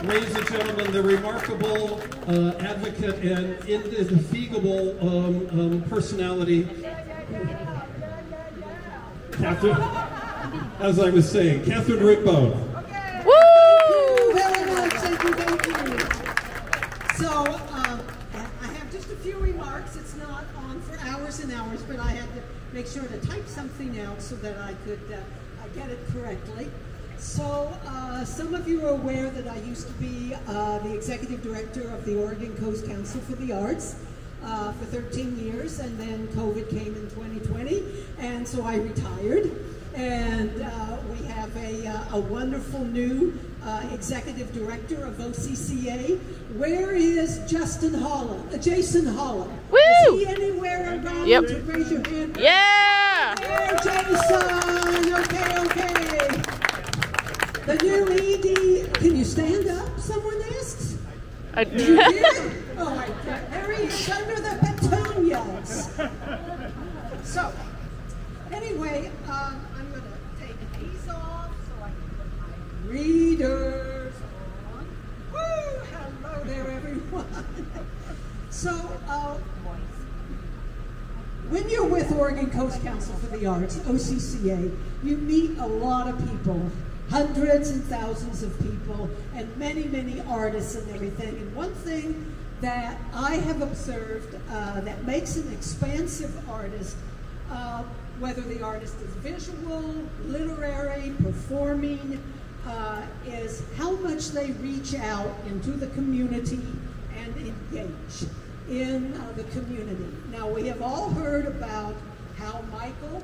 ladies and gentlemen, the remarkable advocate and indefatigable personality, Catherine, as I was saying, Catherine Rickbone. Okay. Woo! Very much, thank you. So, I have just a few remarks. It's not on for hours and hours, but I had to make sure to type something out so that I could get it correctly. So, some of you are aware that I used to be the executive director of the Oregon Coast Council for the Arts for 13 years, and then COVID came in 2020, and so I retired. And we have a wonderful new executive director of OCCA. Where is Jason Holland? Woo! Is he anywhere around? Yep. Raise your hand. Yeah! Hey, Jason! Okay. The new ED, can you stand up, someone asks? I You did? Oh my God, there he is, under the petunias. So, anyway, I'm going to take these off so I can put my readers on. Woo! Hello there, everyone. So, when you're with Oregon Coast Council for the Arts, OCCA, you meet a lot of people, hundreds and thousands of people, and many, many artists and everything. And one thing that I have observed that makes an expansive artist, whether the artist is visual, literary, performing, is how much they reach out into the community and engage in the community. Now, we have all heard about how Michael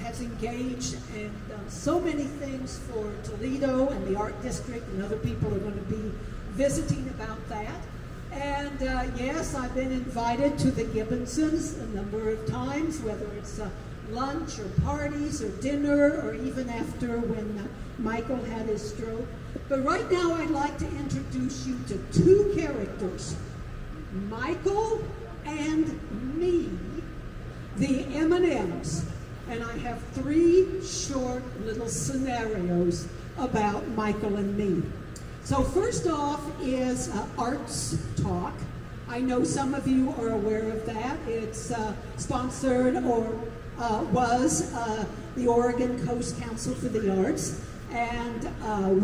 has engaged and done so many things for Toledo and the Art District, and other people are going to be visiting about that. And yes, I've been invited to the Gibbonsons a number of times, whether it's lunch or parties or dinner, or even after when Michael had his stroke. But right now I'd like to introduce you to two characters, Michael and me, the M&Ms. And I have three short little scenarios about Michael and me. So first off is Arts Talk. I know some of you are aware of that. It's sponsored or was the Oregon Coast Council for the Arts. And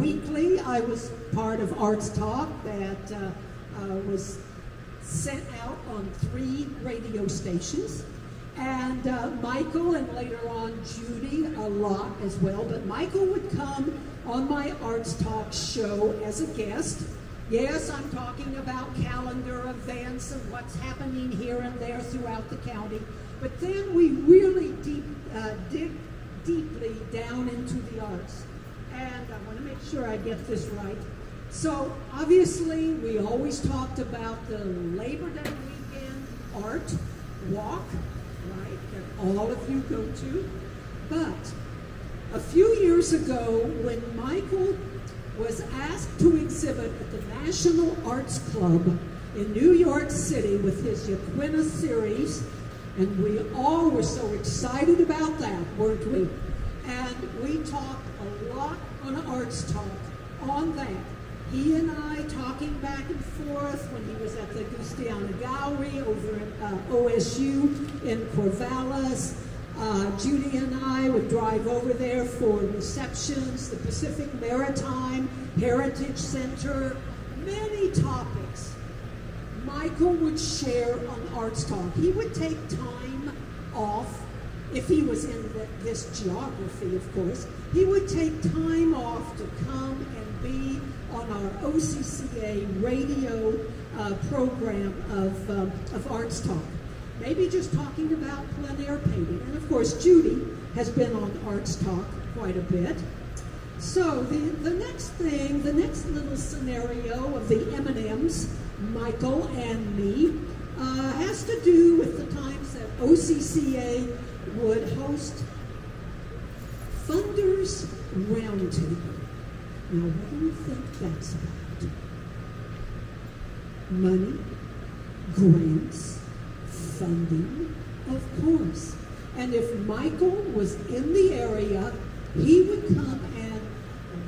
weekly I was part of Arts Talk that was sent out on 3 radio stations. And Michael, and later on Judy, a lot as well. But Michael would come on my Arts Talk show as a guest. Yes, I'm talking about calendar events and what's happening here and there throughout the county. But then we really dig deeply down into the arts. And I want to make sure I get this right. So obviously, we always talked about the Labor Day weekend art walk, right, that all of you go to. But a few years ago, when Michael was asked to exhibit at the National Arts Club in New York City with his Yaquina series, and we all were so excited about that, weren't we? And we talked a lot on Arts Talk on that. He and I talking back and forth when he was at the Gustiana Gallery over at OSU in Corvallis. Judy and I would drive over there for receptions, the Pacific Maritime Heritage Center, many topics. Michael would share on Arts Talk. He would take time off, if he was in this geography, of course. He would take time off to come and be on our OCCA radio program of Arts Talk. Maybe just talking about plein air painting. And of course, Judy has been on Arts Talk quite a bit. So the next thing, the next little scenario of the M&Ms, Michael and me, has to do with the times that OCCA would host Funders Roundtable. Now, what do you think that's about? Money, grants, funding, of course. And if Michael was in the area, he would come and,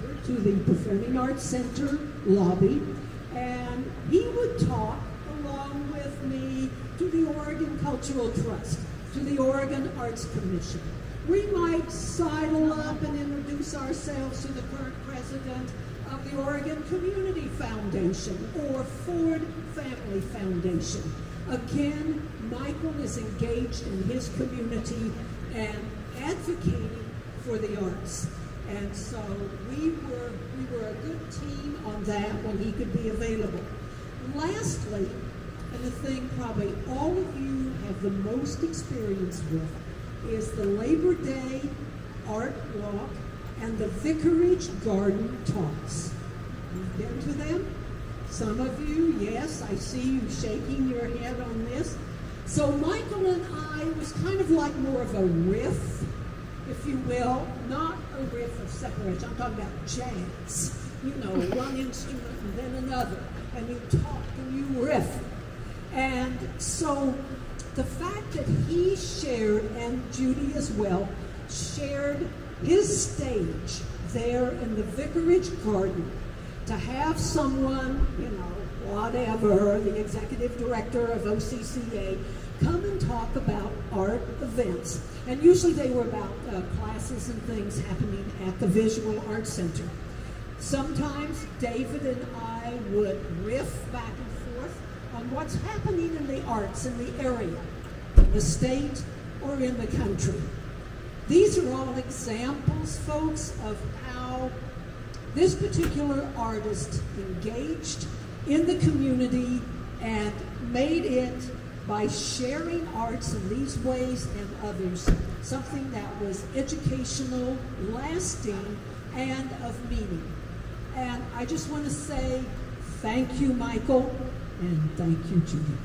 we're to the Performing Arts Center lobby, and he would talk along with me to the Oregon Cultural Trust, to the Oregon Arts Commission. We might sidle up and introduce ourselves to the current president of the Oregon Community Foundation or Ford Family Foundation. Again, Michael is engaged in his community and advocating for the arts. And so we were a good team on that when he could be available. Lastly, and the thing probably all of you have the most experience with, is the Labor Day Art Walk and the Vicarage Garden Talks. You've been to them? Some of you, yes, I see you shaking your head on this. So Michael and I was kind of like more of a riff, if you will, not a riff of separation. I'm talking about jazz. You know, one instrument and then another, and you talk and you riff. And so the fact that he shared, and Judy as well, shared his stage there in the Vicarage Garden, to have someone, you know, whatever, the executive director of OCCA, come and talk about art events. And usually they were about classes and things happening at the Visual Arts Center. Sometimes David and I would riff back and forth on what's happening in the arts in the area, in the state, or in the country. These are all examples, folks, of how this particular artist engaged in the community and made it, by sharing arts in these ways and others, something that was educational, lasting, and of meaning. And I just want to say thank you, Michael, and thank you, Judy.